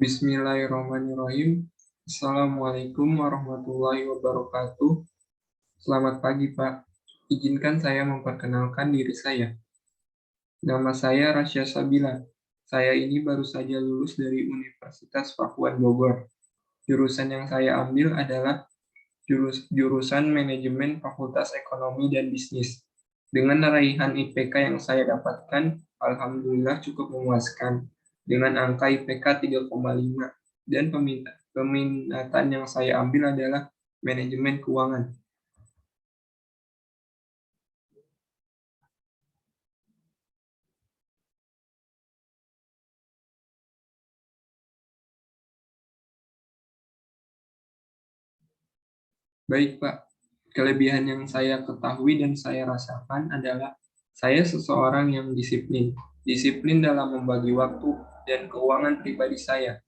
Bismillahirrahmanirrahim. Assalamualaikum warahmatullahi wabarakatuh. Selamat pagi, Pak. Izinkan saya memperkenalkan diri saya. Nama saya Rasya Sabila. Saya ini baru saja lulus dari Universitas Pakuan Bogor. Jurusan yang saya ambil adalah jurusan Manajemen Fakultas Ekonomi dan Bisnis. Dengan raihan IPK yang saya dapatkan, alhamdulillah cukup memuaskan dengan angka IPK 3,5 dan peminatan yang saya ambil adalah manajemen keuangan. Baik, Pak. Kelebihan yang saya ketahui dan saya rasakan adalah saya seseorang yang disiplin. Disiplin dalam membagi waktu dan keuangan pribadi saya.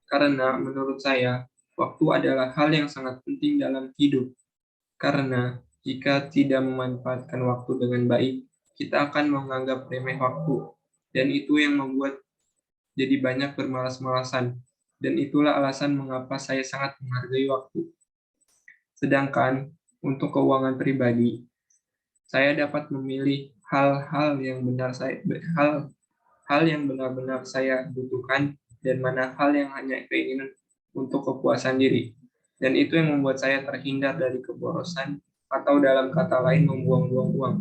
Karena menurut saya, waktu adalah hal yang sangat penting dalam hidup. Karena jika tidak memanfaatkan waktu dengan baik, kita akan menganggap remeh waktu. Dan itu yang membuat jadi banyak bermalas-malasan. Dan itulah alasan mengapa saya sangat menghargai waktu. Sedangkan untuk keuangan pribadi, saya dapat memilih hal-hal yang benar-benar saya butuhkan dan mana hal yang hanya keinginan untuk kepuasan diri. Dan itu yang membuat saya terhindar dari keborosan atau dalam kata lain membuang-buang uang.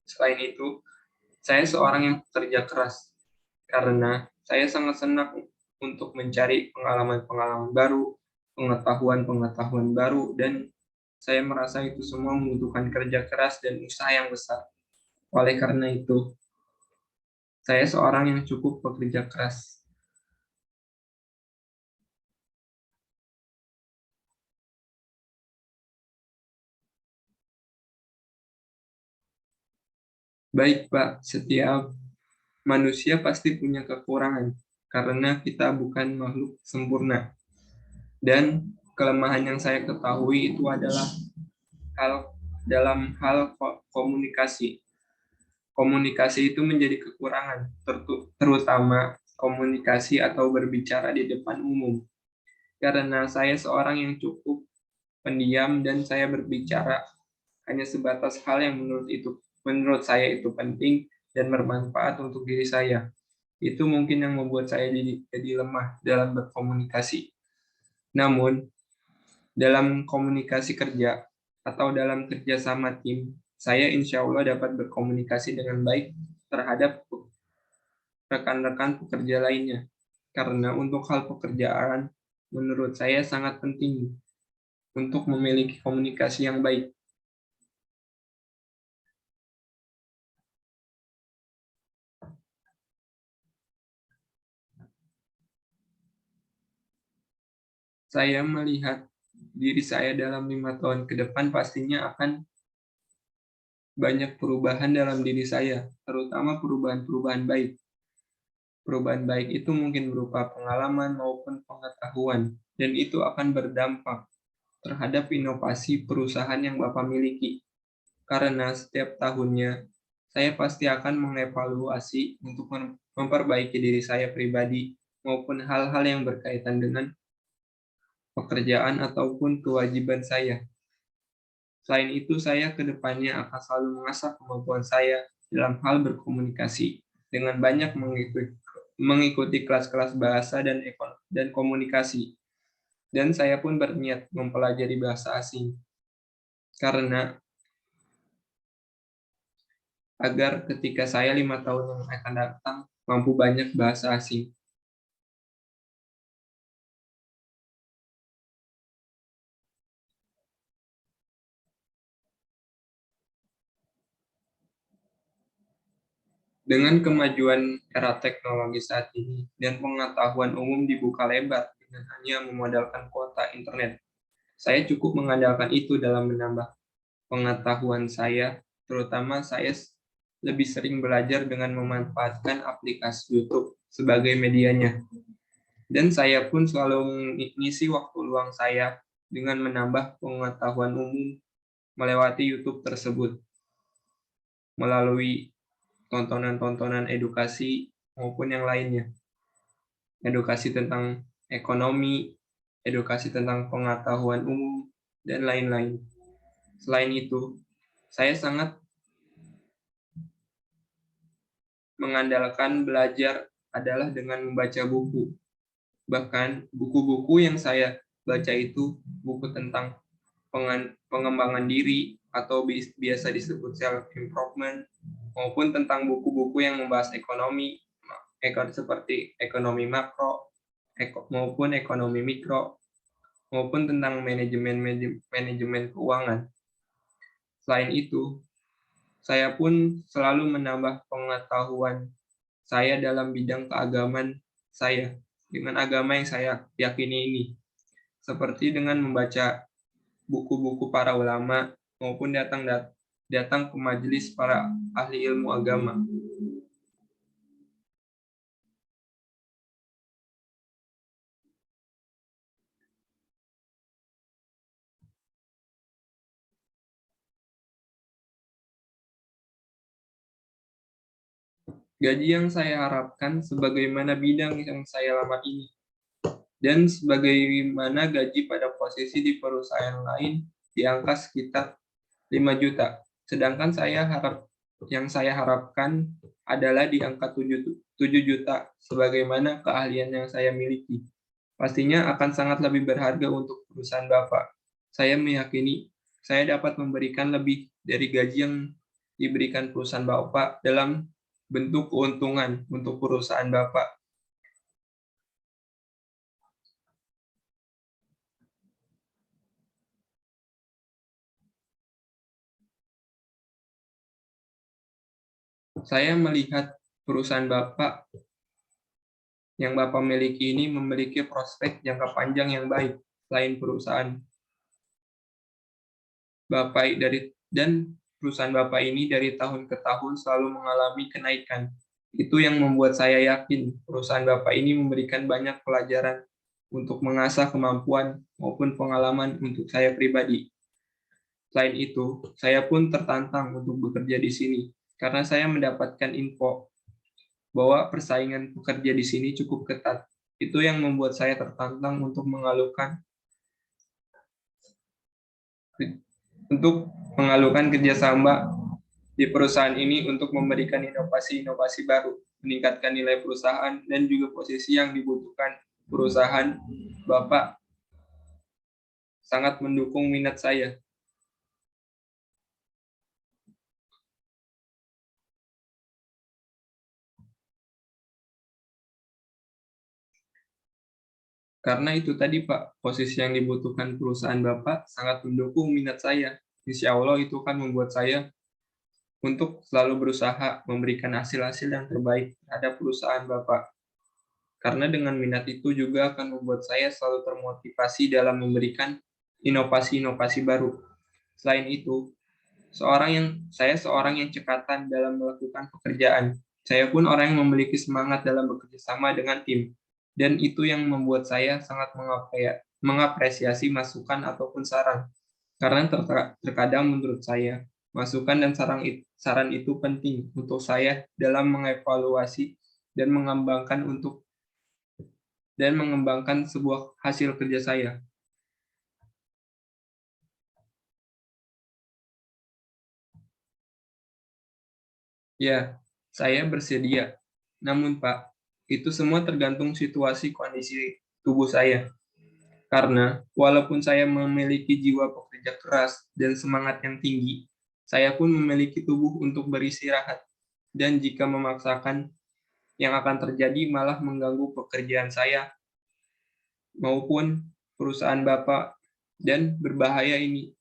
Selain itu, saya seorang yang pekerja keras karena saya sangat senang untuk mencari pengalaman-pengalaman baru, pengetahuan-pengetahuan baru, dan saya merasa itu semua membutuhkan kerja keras dan usaha yang besar. Oleh karena itu, saya seorang yang cukup bekerja keras. Baik, Pak, setiap manusia pasti punya kekurangan, karena kita bukan makhluk sempurna. Dan kelemahan yang saya ketahui itu adalah dalam hal komunikasi. Komunikasi itu menjadi kekurangan, terutama komunikasi atau berbicara di depan umum. Karena saya seorang yang cukup pendiam dan saya berbicara hanya sebatas hal yang menurut saya itu penting dan bermanfaat untuk diri saya. Itu mungkin yang membuat saya jadi lemah dalam berkomunikasi. Namun, dalam komunikasi kerja atau dalam kerjasama tim, saya insya Allah dapat berkomunikasi dengan baik terhadap rekan-rekan pekerja lainnya. Karena untuk hal pekerjaan, menurut saya sangat penting untuk memiliki komunikasi yang baik. Saya melihat diri saya dalam 5 tahun ke depan pastinya akan banyak perubahan dalam diri saya, terutama perubahan-perubahan baik. Perubahan baik itu mungkin berupa pengalaman maupun pengetahuan, dan itu akan berdampak terhadap inovasi perusahaan yang Bapak miliki. Karena setiap tahunnya, saya pasti akan mengevaluasi untuk memperbaiki diri saya pribadi maupun hal-hal yang berkaitan dengan pekerjaan ataupun kewajiban saya. Selain itu, saya ke depannya akan selalu mengasah kemampuan saya dalam hal berkomunikasi dengan banyak mengikuti kelas-kelas bahasa dan komunikasi. Dan saya pun berniat mempelajari bahasa asing karena agar ketika saya 5 tahun yang akan datang mampu banyak bahasa asing. Dengan kemajuan era teknologi saat ini dan pengetahuan umum dibuka lebar dengan hanya memodalkan kuota internet, saya cukup mengandalkan itu dalam menambah pengetahuan saya, terutama saya lebih sering belajar dengan memanfaatkan aplikasi YouTube sebagai medianya. Dan saya pun selalu mengisi waktu luang saya dengan menambah pengetahuan umum melewati YouTube tersebut, melalui tontonan-tontonan edukasi maupun yang lainnya. edukasi tentang ekonomi, edukasi tentang pengetahuan umum, dan lain-lain. Selain itu, saya sangat mengandalkan belajar adalah dengan membaca buku. Bahkan buku-buku yang saya baca itu buku tentang pengembangan diri atau biasa disebut self improvement, maupun tentang buku-buku yang membahas ekonomi seperti ekonomi makro maupun ekonomi mikro, maupun tentang manajemen keuangan. Selain itu, saya pun selalu menambah pengetahuan saya dalam bidang keagamaan saya dengan agama yang saya yakini ini, seperti dengan membaca buku-buku para ulama maupun datang ke majelis para ahli ilmu agama. Gaji yang saya harapkan sebagaimana bidang yang saya lamar ini, dan sebagaimana gaji pada posisi di perusahaan lain di angka sekitar 5 juta. Sedangkan yang saya harapkan adalah di angka 7 juta sebagaimana keahlian yang saya miliki. Pastinya akan sangat lebih berharga untuk perusahaan Bapak. Saya meyakini saya dapat memberikan lebih dari gaji yang diberikan perusahaan Bapak dalam bentuk keuntungan untuk perusahaan Bapak. Saya melihat perusahaan Bapak yang Bapak miliki ini memiliki prospek jangka panjang yang baik. Selain perusahaan Bapak perusahaan Bapak ini dari tahun ke tahun selalu mengalami kenaikan. Itu yang membuat saya yakin perusahaan Bapak ini memberikan banyak pelajaran untuk mengasah kemampuan maupun pengalaman untuk saya pribadi. Selain itu, saya pun tertantang untuk bekerja di sini karena saya mendapatkan info bahwa persaingan pekerja di sini cukup ketat. Itu yang membuat saya tertantang untuk mengalukan kerjasama di perusahaan ini untuk memberikan inovasi-inovasi baru, meningkatkan nilai perusahaan, dan juga posisi yang dibutuhkan perusahaan Bapak sangat mendukung minat saya. Karena itu tadi Pak, posisi yang dibutuhkan perusahaan Bapak sangat mendukung minat saya. Insya Allah itu kan membuat saya untuk selalu berusaha memberikan hasil-hasil yang terbaik terhadap perusahaan Bapak. Karena dengan minat itu juga akan membuat saya selalu termotivasi dalam memberikan inovasi-inovasi baru. Selain itu, saya seorang yang cekatan dalam melakukan pekerjaan. Saya pun orang yang memiliki semangat dalam bekerja sama dengan tim. Dan itu yang membuat saya sangat mengapresiasi masukan ataupun saran. Karena terkadang menurut saya, masukan dan saran itu penting untuk saya dalam mengevaluasi dan mengembangkan sebuah hasil kerja saya. Ya, saya bersedia. Namun Pak, itu semua tergantung situasi kondisi tubuh saya. Karena walaupun saya memiliki jiwa pekerja keras dan semangat yang tinggi, saya pun memiliki tubuh untuk beristirahat. Dan jika memaksakan, yang akan terjadi malah mengganggu pekerjaan saya maupun perusahaan Bapak, dan ini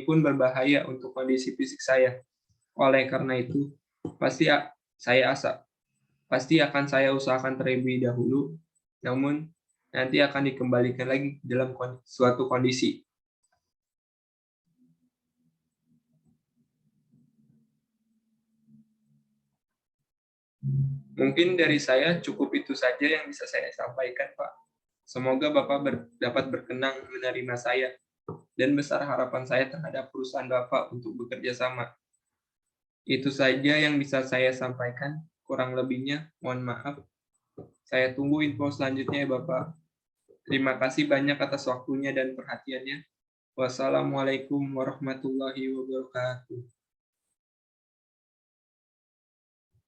pun berbahaya untuk kondisi fisik saya. Oleh karena itu, pasti saya asa pasti akan saya usahakan terlebih dahulu, namun nanti akan dikembalikan lagi dalam suatu kondisi. Mungkin dari saya cukup itu saja yang bisa saya sampaikan, Pak. Semoga Bapak dapat berkenan menerima saya, dan besar harapan saya terhadap perusahaan Bapak untuk bekerja sama. Itu saja yang bisa saya sampaikan, kurang lebihnya mohon maaf. Saya tunggu info selanjutnya ya Bapak. Terima kasih banyak atas waktunya dan perhatiannya. Wassalamualaikum warahmatullahi wabarakatuh.